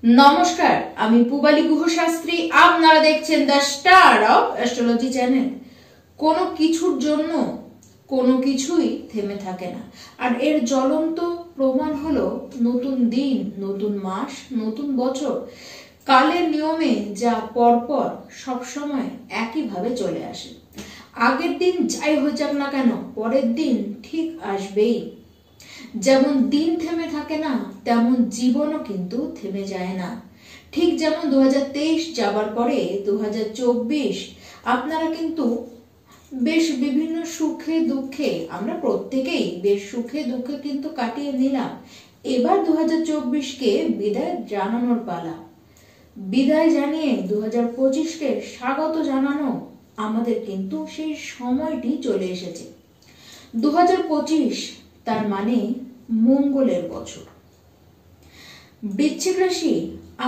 নমস্কার, আমি পূবালী গুহ শাস্ত্রী। আপনারা দেখছেন the star of astrology channel. কোনো কিছুর জন্য কোনো কিছুই থেমে থাকে না, আর এর জ্বলন্ত প্রমাণ হলো নতুন দিন, নতুন মাস, নতুন বছর। কালের নিয়মে যা পরপর সবসময় একইভাবে চলে আসে। আগের দিন যাই হয়ে যাক না কেন, পরের দিন ঠিক আসবেই। যেমন দিন থেমে থাকে না, তেমন জীবনও কিন্তু থেমে যায় না। ঠিক যেমন 2023 যাবার পরে 2024 আপনারা কিন্তু বেশ বিভিন্ন সুখে দুঃখে, আমরা প্রত্যেকেই বেশ সুখে দুঃখে কিন্তু কাটিয়ে নিলাম। এবার 2024কে বিদায় জানানোর পালা। বিদায় জানিয়ে 2025কে স্বাগত জানানো আমাদের কিন্তু সেই সময়টি চলে এসেছে। 2025 তার মানে মঙ্গলের বছর। বৃশ্চিক রাশি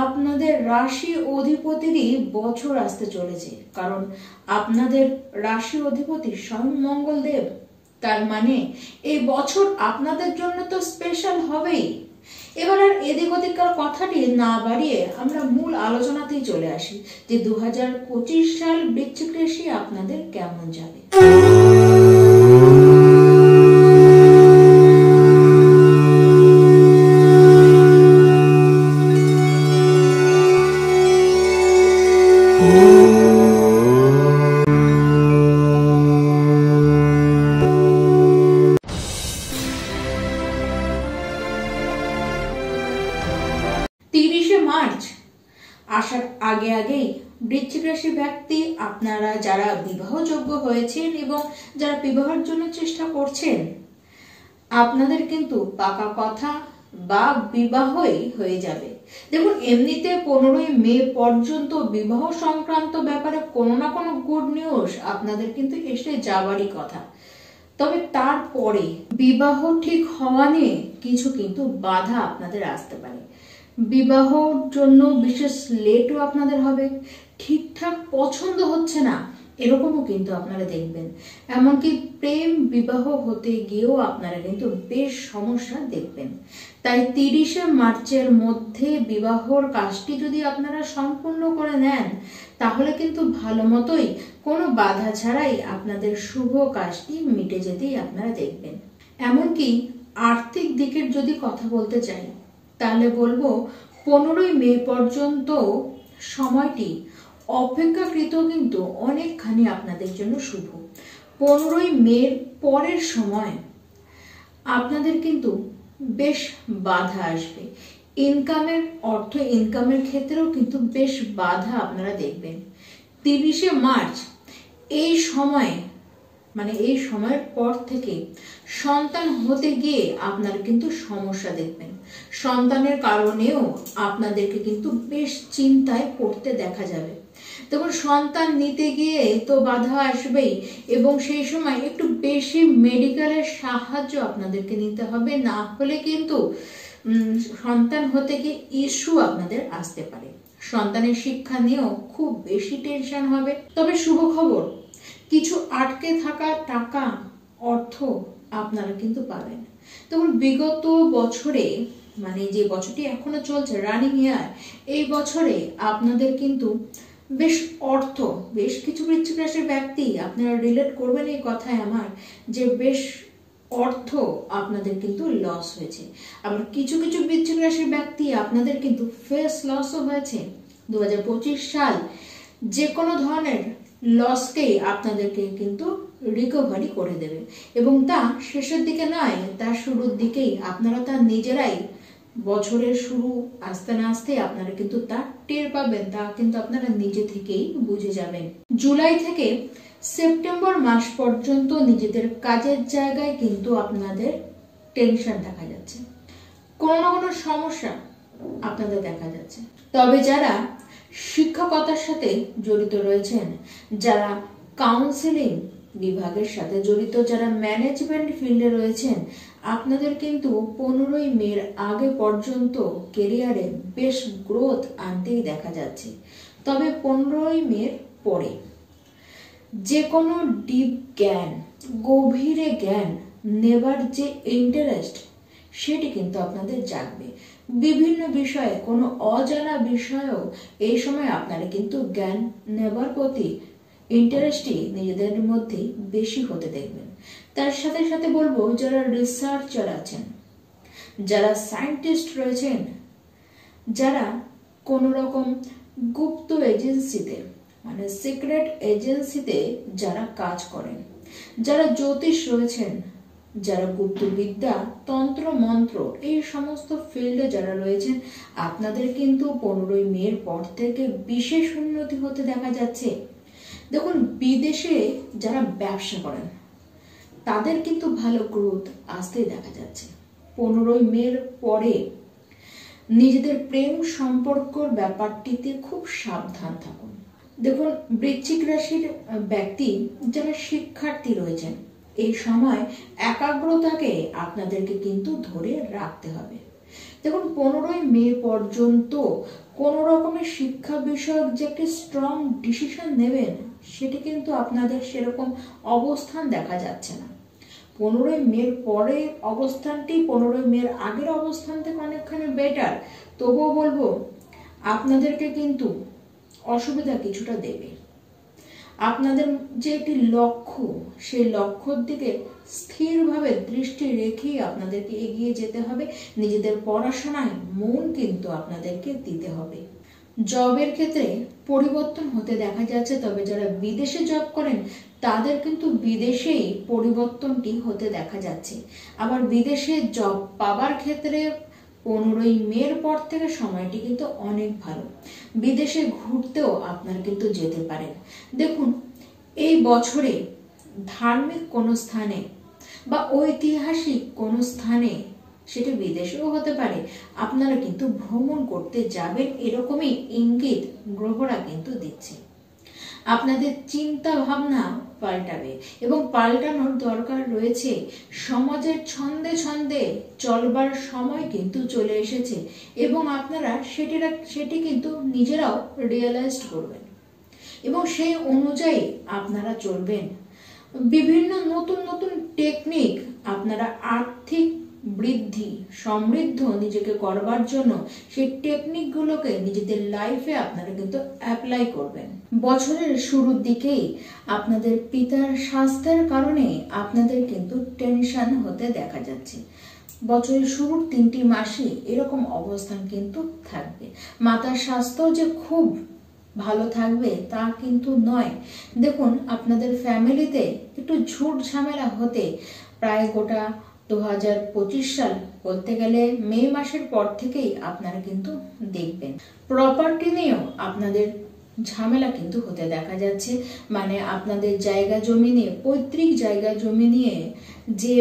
আপনাদের রাশি অধিপতিরই বছর আসতে চলেছে, কারণ আপনাদের রাশি অধিপতি স্বয়ং মঙ্গলদেব। তার মানে এই বছর আপনাদের জন্য তো স্পেশাল হবেই। এবার আর এদিক ওদিককার কথাটি না বাড়িয়ে আমরা মূল আলোচনাতেই চলে আসি যে 2025 সাল বৃশ্চিক রাশি আপনাদের কেমন যাবে। মার্চ আসার আগেই বৃশ্চিক রাশি ব্যক্তি, আপনারা যারা বিবাহযোগ্য হয়েছেন এবং যারা বিবাহের জন্য চেষ্টা করছেন, আপনাদের কিন্তু পাকা কথা বা বিবাহই হয়ে যাবে। দেখুন, এমনিতে 15ই মে পর্যন্ত বিবাহ সংক্রান্ত ব্যাপারে কোনো না কোনো গুড নিউজ আপনাদের কিন্তু এসে যাওয়ারই কথা। তবে তারপরে বিবাহ ঠিক হওয়া নিয়ে কিছু কিন্তু বাধা আপনাদের আসতে পারে। বিবাহর জন্য বিশেষ লেটও আপনাদের হবে, ঠিকঠাক পছন্দ হচ্ছে না এরকমও কিন্তু আপনারা দেখবেন। এমনকি প্রেম বিবাহ হতে গিয়েও আপনারা কিন্তু বেশ সমস্যা দেখবেন। তাই 30শে মার্চের মধ্যে বিবাহর কাজটি যদি আপনারা সম্পূর্ণ করে নেন, তাহলে কিন্তু ভালো মতোই কোনো বাধা ছাড়াই আপনাদের শুভ কাজটি মিটে যেতেই আপনারা দেখবেন। এমনকি আর্থিক দিকের যদি কথা বলতে চাই, তাহলে বলবো 15ই মে পর্যন্ত সময়টি অপেক্ষাকৃত কিন্তু অনেকখানি আপনাদের জন্য শুভ। 15ই মের পরের সময় আপনাদের কিন্তু বেশ বাধা আসবে। ইনকামের ক্ষেত্রেও কিন্তু বেশ বাধা আপনারা দেখবেন। 30শে মার্চ এই সময়, মানে এই সময়ের পর থেকে সন্তান হতে গিয়ে আপনারা কিন্তু সমস্যা দেখবেন। সন্তানের কারণেও আপনাদেরকে কিন্তু বেশ চিন্তায় পড়তে দেখা যাবে। তখন সন্তান নিতে গিয়ে তো বাধা আসবেই, এবং সেই সময় একটু বেশি মেডিকেলের সাহায্য আপনাদেরকে নিতে হবে, না হলে কিন্তু সন্তান হতে গিয়ে ইস্যু আপনাদের আসতে পারে। সন্তানের শিক্ষা নিয়েও খুব বেশি টেনশন হবে। তবে শুভ খবর, কিছু আটকে থাকা টাকা, অর্থ আপনারা কিন্তু পাবেন। তখন বিগত বছরে, মানে যে বছরটি এখনো চলছে, রানিং ইয়ার, এই বছরে আপনাদের কিন্তু বেশ বেশ কিছু বৃশ্চিক রাশির ব্যক্তি আপনারা রিলেট করবেন এই কথায় আমার, যে বেশ অর্থ আপনাদের কিন্তু লস হয়েছে। আবার কিছু কিছু বৃশ্চিক রাশির ব্যক্তি আপনাদের কিন্তু ফেস লসও হয়েছে। 2025 সাল যে কোনো ধরনের লসকেই আপনাদেরকে কিন্তু রিকভারি করে দেবে, এবং তা শেষের দিকে নয়, তার শুরুর দিকেই আপনারা তা নিজেরাই, বছরের শুরু আস্তে না আস্তে আপনারা কিন্তু তা টের পাবেন, তা কিন্তু আপনারা নিজে থেকেই বুঝে যাবেন। জুলাই থেকে সেপ্টেম্বর মাস পর্যন্ত নিজেদের কাজের জায়গায় কিন্তু আপনাদের টেনশন দেখা যাচ্ছে, কোনো না কোনো সমস্যা আপনাদের দেখা যাচ্ছে। তবে যারা শিক্ষকতার সাথে জড়িত রয়েছেন, যারা কাউন্সেলিং বিভাগের সাথে জড়িত, যারা ম্যানেজমেন্ট ফিল্ডে রয়েছেন, আপনাদের কিন্তু 15ই মের আগে পর্যন্ত কেরিয়ারে বেশ গ্রোথ আনতেই দেখা যাচ্ছে। তবে 15ই মের পরে যে কোনো ডিপ জ্ঞান, গভীরে জ্ঞান নেবার যে ইন্টারেস্ট, সেটি কিন্তু আপনাদের জাগবে। বিভিন্ন বিষয়ে, কোনো অজানা বিষয়েও এই সময় আপনারা কিন্তু জ্ঞান নেবার প্রতি ইন্টারেস্টই নিজেদের মধ্যে বেশি হতে দেখবেন। তার সাথে সাথে বলবো, যারা রিসার্চার আছেন, যারা সায়েন্টিস্ট রয়েছেন, যারা কোনো রকম গুপ্ত এজেন্সিতে মানে সিক্রেট এজেন্সিতে যারা কাজ করেন, যারা জ্যোতিষ রয়েছেন, যারা গুপ্তবিদ্যা, তন্ত্র মন্ত্র এই সমস্ত ফিল্ডে যারা রয়েছেন, আপনাদের কিন্তু 15ই মের পর থেকে বিশেষ উন্নতি হতে দেখা যাচ্ছে। দেখুন, বিদেশে যারা ব্যবসা করেন তাদের কিন্তু ভালো গ্রোথ আসতেই দেখা যাচ্ছে। 15ই মের পরে নিজেদের প্রেম সম্পর্কর ব্যাপারটিতে খুব সাবধান থাকুন। দেখুন, বৃশ্চিক রাশির ব্যক্তি যারা শিক্ষার্থী রয়েছেন, এই সময় একাগ্রতাকে আপনাদেরকে কিন্তু ধরে রাখতে হবে। দেখুন, 15ই মে পর্যন্ত কোন রকমের শিক্ষা বিষয়ক যে একটি স্ট্রং ডিসিশন নেবেন, সেটি কিন্তু আপনাদের সেরকম অবস্থান দেখা যাচ্ছে না। 15ই মের পরে অবস্থানটি 15ই মের আগের অবস্থান থেকে অনেকখানি বেটার। তবুও বলবো, আপনাদেরকে কিন্তু অসুবিধা কিছুটা দেবে। আপনাদের যে একটি লক্ষ্য, সেই লক্ষ্যর দিকে স্থিরভাবে দৃষ্টি রেখেই আপনাদেরকে এগিয়ে যেতে হবে। নিজেদের পড়াশোনায় মন কিন্তু আপনাদেরকে দিতে হবে। জবের ক্ষেত্রে পরিবর্তন হতে দেখা যাচ্ছে, তবে যারা বিদেশে জব করেন তাদের কিন্তু বিদেশেই পরিবর্তনটি হতে দেখা যাচ্ছে। আবার বিদেশে জব পাবার ক্ষেত্রে 15ই মের পর থেকে সময়টি কিন্তু অনেক ভালো। বিদেশে ঘুরতেও আপনারা কিন্তু যেতে পারেন। দেখুন, এই বছরে ধার্মিক কোনো স্থানে বা ঐতিহাসিক কোনো স্থানে, সেটা বিদেশেও হতে পারে, আপনারা কিন্তু ভ্রমণ করতে যাবেন, এরকমই ইঙ্গিত গ্রহরা কিন্তু দিচ্ছে। আপনাদের চিন্তা ভাবনা পাল্টাবে এবং পাল্টানোর দরকার রয়েছে। সমাজের ছন্দে ছন্দে চলবার সময় কিন্তু চলে এসেছে এবং আপনারা সেটি কিন্তু নিজেরাও রিয়েলাইজ করবেন এবং সেই অনুযায়ী আপনারা চলবেন। বিভিন্ন নতুন নতুন টেকনিক আপনারা আর্থিক বৃদ্ধি, সমৃদ্ধ নিজেকে করবার জন্য সেই টেকনিকগুলোকে নিজেদের লাইফে আপনারা কিন্তু অ্যাপ্লাই করবেন। বছরের শুরুর দিকেই আপনাদের পিতার স্বাস্থ্যের কারণে আপনাদের কিন্তু টেনশন হতে দেখা যাচ্ছে। বছরের শুরুর 3টি মাসই এরকম অবস্থান কিন্তু থাকবে। মাতার স্বাস্থ্য যে খুব ভালো থাকবে তা কিন্তু নয়। দেখুন, আপনাদের ফ্যামিলিতে একটু ঝুট ঝামেলা হতে প্রায় গোটা 2025 সাল বলতে গেলে মে মাসের পর থেকেই আপনারা কিন্তু দেখবেন। প্রপার্টি নিয়েও আপনাদের ঝামেলা কিন্তু হতে দেখা যাচ্ছে। মানে আপনাদের জায়গা জমি নিয়ে, পৈতৃক জায়গা জমি নিয়ে যে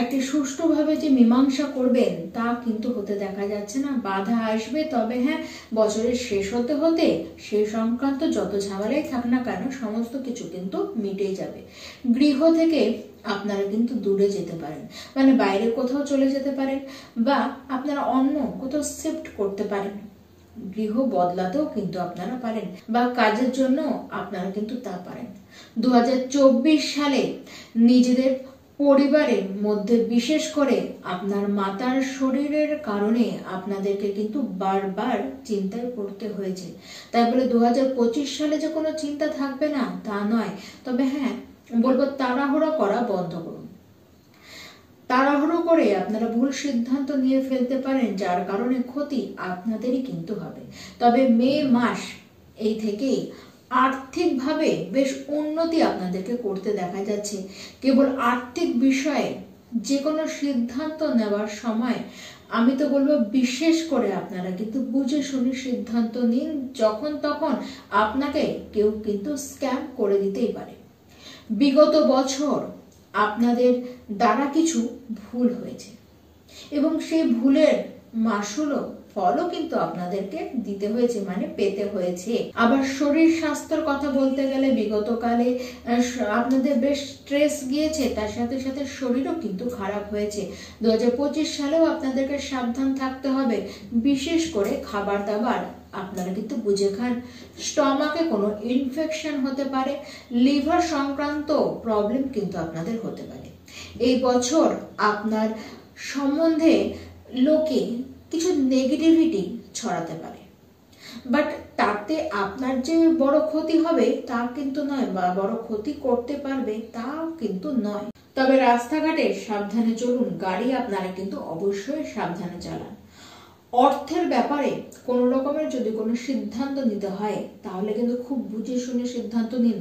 একটি সুষ্ঠুভাবে যে মীমাংসা করবেন তা কিন্তু হতে দেখা যাচ্ছে না। বাধা আসবে, তবে হ্যাঁ, বছরের শেষ হতে হতে সেই সংক্রান্ত যত ঝামেলাই থাক না কেন সমস্ত কিছু কিন্তু মিটে যাবে। গৃহ থেকে আপনারা কিন্তু দূরে যেতে পারেন, মানে বাইরে কোথাও চলে যেতে পারেন বা আপনারা অন্য কোথাও শিফট করতে পারেন। গৃহ বদলাতেও কিন্তু আপনারা পারেন বা কাজের জন্য আপনারা কিন্তু তা পারেন। 2024 সালে নিজেদের পরিবারের মধ্যে বিশেষ করে আপনার মাতার শরীরের কারণে আপনাদেরকে কিন্তু বারবার চিন্তায় পড়তে হয়েছে। তাই বলে 2025 সালে যে কোনো চিন্তা থাকবে না তা নয়, তবে হ্যাঁ বলবো, তাড়াহুড়ো করা বন্ধ করুন। তাড়াহুড়ো করে আপনারা ভুল সিদ্ধান্ত নিয়ে ফেলতে পারেন, যার কারণে ক্ষতি আপনাদেরই কিন্তু হবে। তবে মে মাস এই থেকেই আর্থিকভাবে বেশ উন্নতি আপনাদেরকে করতে দেখা যাচ্ছে। কেবল আর্থিক বিষয়ে যে কোনো সিদ্ধান্ত নেওয়ার সময় আমি তো বলবো, বিশেষ করে আপনারা কিন্তু বুঝে শুনে সিদ্ধান্ত নিন। যখন তখন আপনাকে কেউ কিন্তু স্ক্যাম করে দিতেই পারে। বিগত বছর আপনাদের দ্বারা কিছু ভুল হয়েছে এবং সেই ভুলের মাসুলও, ফলও কিন্তু আপনাদেরকে দিতে হয়েছে, মানে পেতে হয়েছে। আবার শরীর স্বাস্থ্যের কথা বলতে গেলে বিগত কালে আপনাদের বেশ স্ট্রেস গিয়েছে, তার সাথে সাথে শরীরও কিন্তু খারাপ হয়েছে। 2025 সালেও আপনাদেরকে সাবধান থাকতে হবে। বিশেষ করে খাবার দাবার আপনারা কিন্তু বুঝে খান। স্টমাকে কোনো ইনফেকশন হতে পারে, লিভার সংক্রান্ত প্রবলেম কিন্তু আপনাদের হতে পারে। এই বছর আপনার সম্বন্ধে লোকে কিছু নেগেটিভিটি ছড়াতে পারে, বাট তাতে আপনার যে বড় ক্ষতি হবে তা কিন্তু নয়, বা বড় ক্ষতি করতে পারবে তাও কিন্তু নয়। তবে রাস্তাঘাটে সাবধানে চলুন, গাড়ি আপনারা কিন্তু অবশ্যই সাবধানে চালান। অর্থের ব্যাপারে কোনো রকমের যদি কোনো সিদ্ধান্ত নিতে হয় তাহলে কিন্তু খুব বুঝে শুনে সিদ্ধান্ত নিন।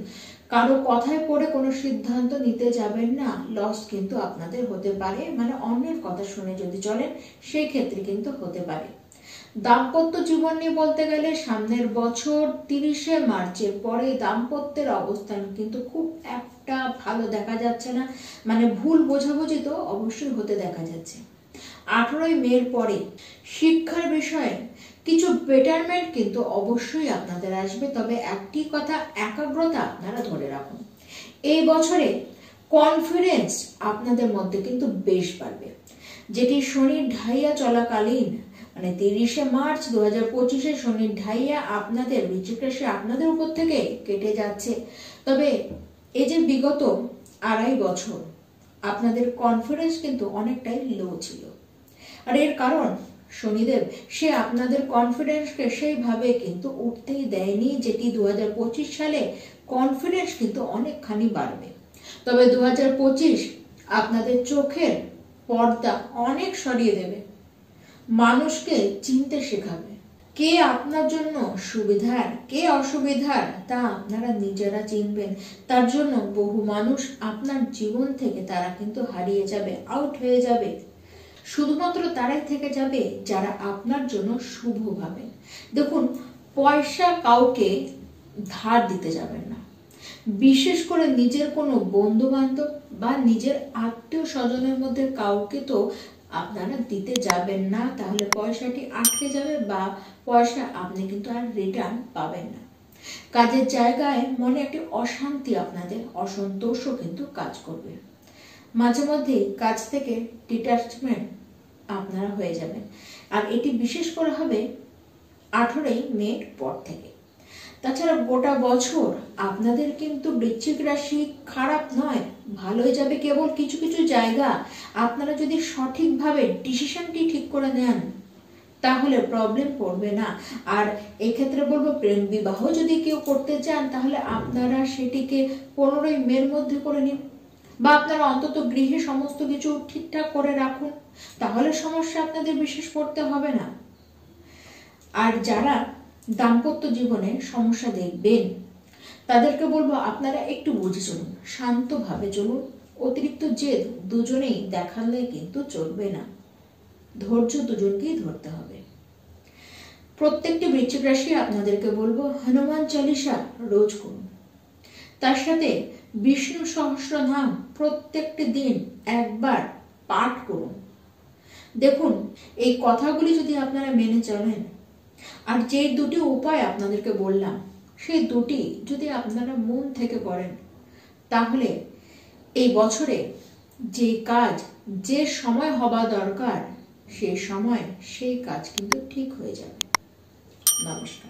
কারো কথায় পড়ে কোনো সিদ্ধান্ত নিতে যাবেন না, লস কিন্তু আপনাদের হতে পারে, মানে অন্যের কথা শুনে যদি চলেন সেই ক্ষেত্রে কিন্তু হতে পারে। দাম্পত্য জীবন নিয়ে বলতে গেলে সামনের বছর 30শে মার্চের পরে দাম্পত্যের অবস্থান কিন্তু খুব একটা ভালো দেখা যাচ্ছে না, মানে ভুল বোঝাবুঝি তো অবশ্যই হতে দেখা যাচ্ছে। 18ই মের পরে শিক্ষার বিষয়ে কিছু বেটারমেন্ট কিন্তু অবশ্যই আপনাদের আসবে, তবে একটি কথা, একাগ্রতা আপনারা ধরে রাখুন। এই বছরে কনফিডেন্স আপনাদের মধ্যে কিন্তু বেশ বাড়বে, যেটি শনির ঢাইয়া চলাকালীন, মানে 30শে মার্চ 2025 শনির ঢাইয়া আপনাদের বৃশ্চিক রাশি আপনাদের উপর থেকে কেটে যাচ্ছে। তবে এই যে বিগত 2.5 বছর আপনাদের কনফিডেন্স কিন্তু অনেকটাই লো ছিল, আর এর কারণ শনিদেব সে আপনাদের কনফিডেন্সকে সেইভাবে কিন্তু উঠতেই দেয়নি, যেটি 2025 সালে কনফিডেন্স কিন্তু অনেকখানি বাড়বে। তবে 2025 আপনাদের চোখের পর্দা অনেক সরিয়ে দেবে, মানুষকে চিনতে শেখাবে, কে আপনার জন্য সুবিধার কে অসুবিধার তা আপনারা নিজেরা চিনবেন। তার জন্য বহু মানুষ আপনার জীবন থেকে তারা কিন্তু হারিয়ে যাবে, আউট হয়ে যাবে। শুধুমাত্র তারাই থেকে যাবে যারা আপনার জন্য শুভ ভাবেন। দেখুন, পয়সা কাউকে ধার দিতে যাবেন না, বিশেষ করে নিজের কোনো বন্ধু বান্ধব বা নিজের আত্মীয় স্বজনের মধ্যে কাউকে তো আপনারা দিতে যাবেন না, তাহলে পয়সাটি আটকে যাবে বা পয়সা আপনি কিন্তু আর রিটার্ন পাবেন না। কাজের জায়গায় মনে একটি অশান্তি, আপনাদের অসন্তোষও কিন্তু কাজ করবে। মাঝে মধ্যে কাজ থেকে ডিটাচমেন্ট আপনারা হয়ে যাবেন, আর এটি বিশেষ করে হবে 18ই মের পর থেকে। তাছাড়া গোটা বছর আপনাদের কিন্তু বৃশ্চিক রাশি খারাপ নয়, ভালোই যাবে। কেবল কিছু কিছু জায়গা আপনারা যদি সঠিকভাবে ডিসিশনটি ঠিক করে নেন তাহলে প্রবলেম পড়বে না। আর এক্ষেত্রে বলবো, প্রেম বিবাহ যদি কেউ করতে চান তাহলে আপনারা সেটিকে 15ই মের মধ্যে করে নিন, বা আপনারা অন্তত গৃহে সমস্ত কিছু ঠিকঠাক করে রাখুন, তাহলে সমস্যা আপনাদের বিশেষ পড়তে হবে না। আর যারা দাম্পত্য জীবনে সমস্যা দেখবেন তাদেরকে বলবো আপনারা একটু বুঝে চলুন, শান্তভাবে চলুন। অতিরিক্ত জেদ দুজনেই দেখালে কিন্তু চলবে না, ধৈর্য দুজনকেই ধরতে হবে। প্রত্যেকটি বৃশ্চিক রাশি আপনাদেরকে বলবো হনুমান চালিসা রোজ করুন, তার সাথে বিষ্ণু সহস্রনাম প্রত্যেকটি দিন একবার পাঠ করুন। দেখুন, এই কথাগুলি যদি আপনারা মেনে চলেন, আর যে দুটি উপায় আপনাদেরকে বললাম সেই দুটি যদি আপনারা মন থেকে করেন, তাহলে এই বছরে যে কাজ যে সময় হওয়া দরকার সেই সময় সেই কাজ কিন্তু ঠিক হয়ে যাবে। নমস্কার।